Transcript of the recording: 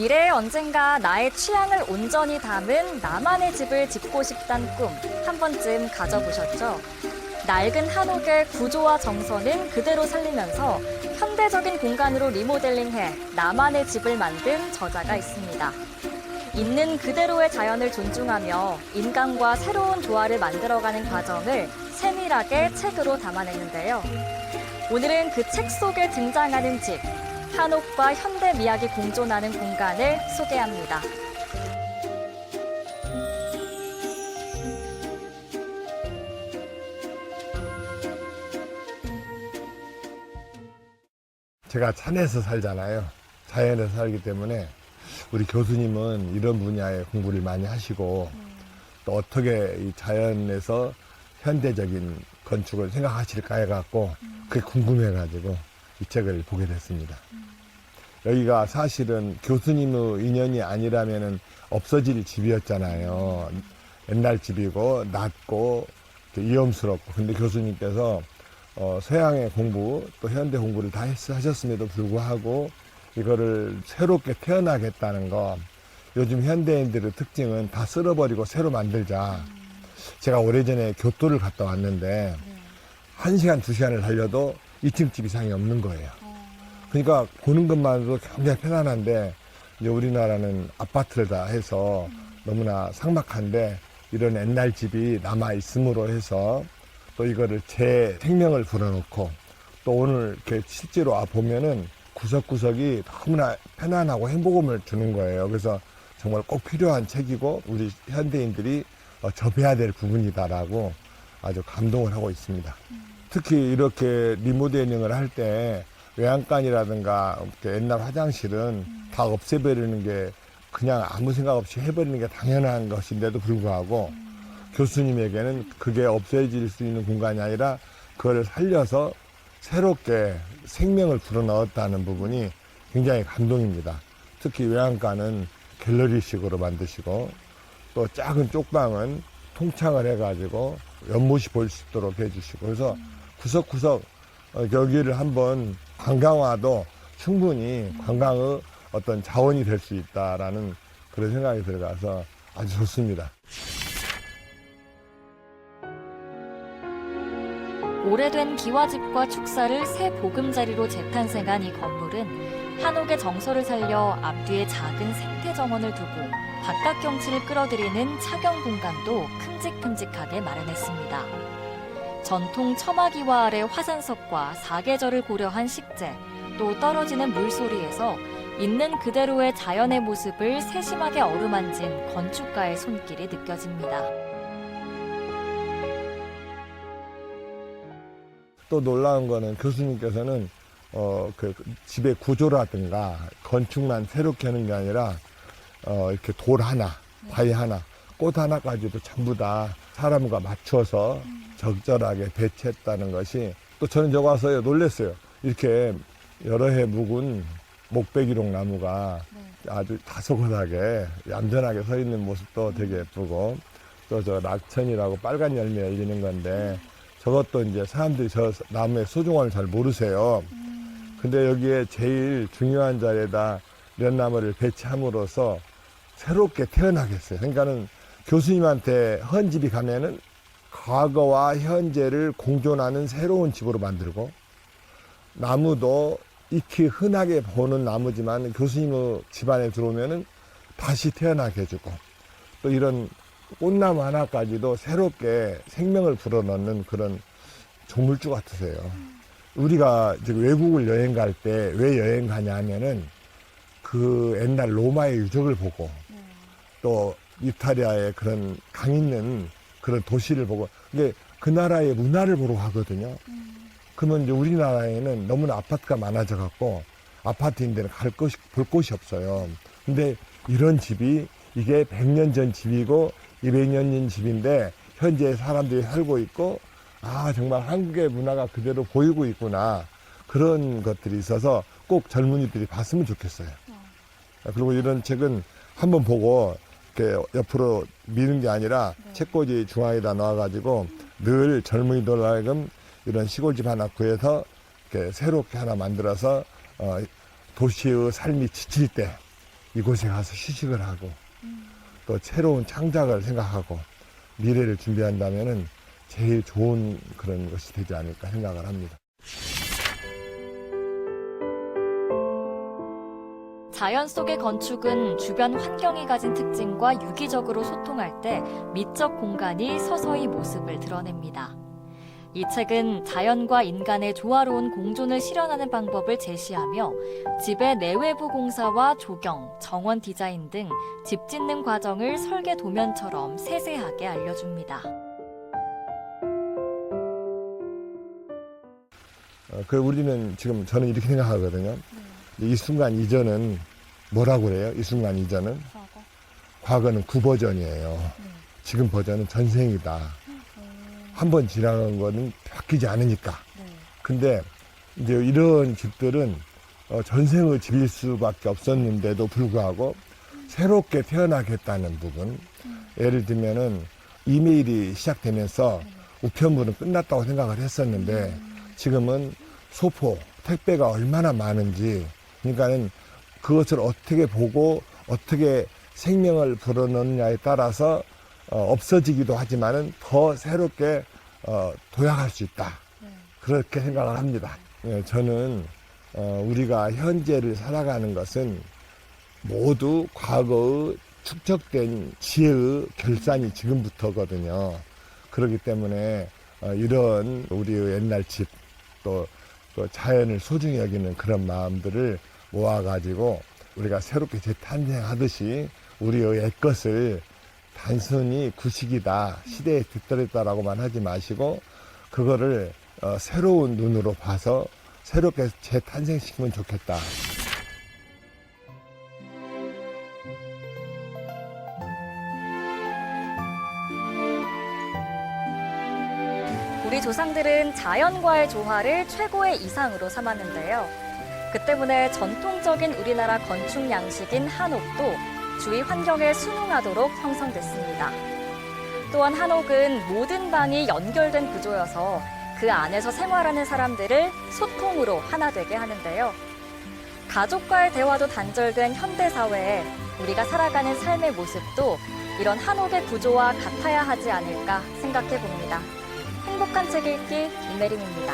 미래에 언젠가 나의 취향을 온전히 담은 나만의 집을 짓고 싶단 꿈 한 번쯤 가져보셨죠? 낡은 한옥의 구조와 정서는 그대로 살리면서 현대적인 공간으로 리모델링해 나만의 집을 만든 저자가 있습니다. 있는 그대로의 자연을 존중하며 인간과 새로운 조화를 만들어가는 과정을 세밀하게 책으로 담아냈는데요. 오늘은 그 책 속에 등장하는 집, 한옥과 현대 미학이 공존하는 공간을 소개합니다. 제가 산에서 살잖아요. 자연에서 살기 때문에 우리 교수님은 이런 분야의 공부를 많이 하시고 또 어떻게 이 자연에서 현대적인 건축을 생각하실까 해갖고 그게 궁금해가지고 이 책을 보게 됐습니다. 여기가 사실은 교수님의 인연이 아니라면은 없어질 집이었잖아요. 옛날 집이고 낮고 위험스럽고. 근데 교수님께서 서양의 공부 또 현대 공부를 다 하셨음에도 불구하고 이거를 새롭게 태어나겠다는 거. 요즘 현대인들의 특징은 다 쓸어버리고 새로 만들자. 제가 오래전에 교토를 갔다 왔는데 1시간, 2시간을 달려도 2층 집 이상이 없는 거예요. 그러니까 보는 것만으로도 굉장히 편안한데 이제 우리나라는 아파트를 다 해서 너무나 삭막한데 이런 옛날 집이 남아 있음으로 해서 또 이거를 제 생명을 불어넣고 또 오늘 이렇게 실제로 보면은 구석구석이 너무나 편안하고 행복감을 주는 거예요. 그래서 정말 꼭 필요한 책이고 우리 현대인들이 접해야 될 부분이다라고 아주 감동을 하고 있습니다. 특히 이렇게 리모델링을 할 때 외양간이라든가 옛날 화장실은 다 없애버리는 게 그냥 아무 생각 없이 해버리는 게 당연한 것인데도 불구하고 교수님에게는 그게 없어질 수 있는 공간이 아니라 그걸 살려서 새롭게 생명을 불어넣었다는 부분이 굉장히 감동입니다. 특히 외양간은 갤러리식으로 만드시고 또 작은 쪽방은 통창을 해가지고 연못이 보일 수 있도록 해주시고 그래서 구석구석 여기를 한번 관광화도 충분히 관광의 어떤 자원이 될 수 있다라는 그런 생각이 들어가서 아주 좋습니다. 오래된 기와집과 축사를 새 보금자리로 재탄생한 이 건물은 한옥의 정서를 살려 앞뒤에 작은 생태 정원을 두고 바깥 경치를 끌어들이는 차경 공간도 큼직큼직하게 마련했습니다. 전통 처마기와 아래 화산석과 사계절을 고려한 식재, 또 떨어지는 물소리에서 있는 그대로의 자연의 모습을 세심하게 어루만진 건축가의 손길이 느껴집니다. 또 놀라운 거는 교수님께서는 그 집의 구조라든가 건축만 새롭게 하는 게 아니라 이렇게 돌 하나, 바위 하나, 꽃 하나까지도 전부 다 사람과 맞춰서 적절하게 배치했다는 것이 또 저는 저거 와서 놀랐어요. 이렇게 여러 해 묵은 목베기록 나무가 아주 다소곳하게 얌전하게 서 있는 모습도 되게 예쁘고 또 저 낙천이라고 빨간 열매 열리는 건데 저것도 이제 사람들이 저 나무의 소중함을 잘 모르세요. 근데 여기에 제일 중요한 자리에다 이런 나무를 배치함으로써 새롭게 태어나겠어요. 그러니까는 교수님한테 헌집이 가면은 과거와 현재를 공존하는 새로운 집으로 만들고 나무도 익히 흔하게 보는 나무지만 교수님의 집안에 들어오면은 다시 태어나게 해주고 또 이런 꽃나무 하나까지도 새롭게 생명을 불어넣는 그런 조물주 같으세요. 우리가 지금 외국을 여행 갈 때 왜 여행 가냐 하면은 그 옛날 로마의 유적을 보고 또 이탈리아의 그런 강 있는 그런 도시를 보고 이게 그 나라의 문화를 보러 가거든요. 그러면 이제 우리나라에는 너무나 아파트가 많아져 갖고 아파트인데는 볼 곳이 없어요. 근데 이런 집이 이게 100년 전 집이고 200년 전 집인데 현재 사람들이 살고 있고 정말 한국의 문화가 그대로 보이고 있구나 그런 것들이 있어서 꼭 젊은이들이 봤으면 좋겠어요. 그리고 이런 책은 한번 보고 이렇게 옆으로 미는 게 아니라 책꽂이 중앙에다 넣어가지고 늘 젊은이들 하여금 이런 시골집 하나 구해서 이렇게 새롭게 하나 만들어서 도시의 삶이 지칠 때 이곳에 가서 휴식을 하고 또 새로운 창작을 생각하고 미래를 준비한다면은 제일 좋은 그런 것이 되지 않을까 생각을 합니다. 자연 속의 건축은 주변 환경이 가진 특징과 유기적으로 소통할 때 미적 공간이 서서히 모습을 드러냅니다. 이 책은 자연과 인간의 조화로운 공존을 실현하는 방법을 제시하며 집의 내외부 공사와 조경, 정원 디자인 등 집 짓는 과정을 설계 도면처럼 세세하게 알려줍니다. 우리는 지금 저는 이렇게 생각하거든요. 이 순간 이전은 뭐라고 그래요? 이 순간 이전은? 과거는 구버전이에요. 지금 버전은 전생이다. 한 번 지나간 거는 바뀌지 않으니까. 근데 이제 이런 집들은 전생의 집일 수밖에 없었는데도 불구하고 새롭게 태어나겠다는 부분. 예를 들면은 이메일이 시작되면서 우편물은 끝났다고 생각을 했었는데 지금은 소포, 택배가 얼마나 많은지, 그러니까는 그것을 어떻게 보고 어떻게 생명을 불어넣느냐에 따라서 없어지기도 하지만은 더 새롭게 도약할 수 있다. 그렇게 생각을 합니다. 저는 우리가 현재를 살아가는 것은 모두 과거의 축적된 지혜의 결산이 지금부터거든요. 그렇기 때문에 이런 우리의 옛날 집, 또 자연을 소중히 여기는 그런 마음들을 모아가지고 우리가 새롭게 재탄생하듯이 우리의 옛것을 단순히 구식이다, 시대에 뒤떨어졌다라고만 하지 마시고 그거를 새로운 눈으로 봐서 새롭게 재탄생시키면 좋겠다. 우리 조상들은 자연과의 조화를 최고의 이상으로 삼았는데요. 그 때문에 전통적인 우리나라 건축 양식인 한옥도 주위 환경에 순응하도록 형성됐습니다. 또한 한옥은 모든 방이 연결된 구조여서 그 안에서 생활하는 사람들을 소통으로 하나 되게 하는데요. 가족과의 대화도 단절된 현대사회에 우리가 살아가는 삶의 모습도 이런 한옥의 구조와 같아야 하지 않을까 생각해 봅니다. 행복한 책 읽기 김혜림입니다.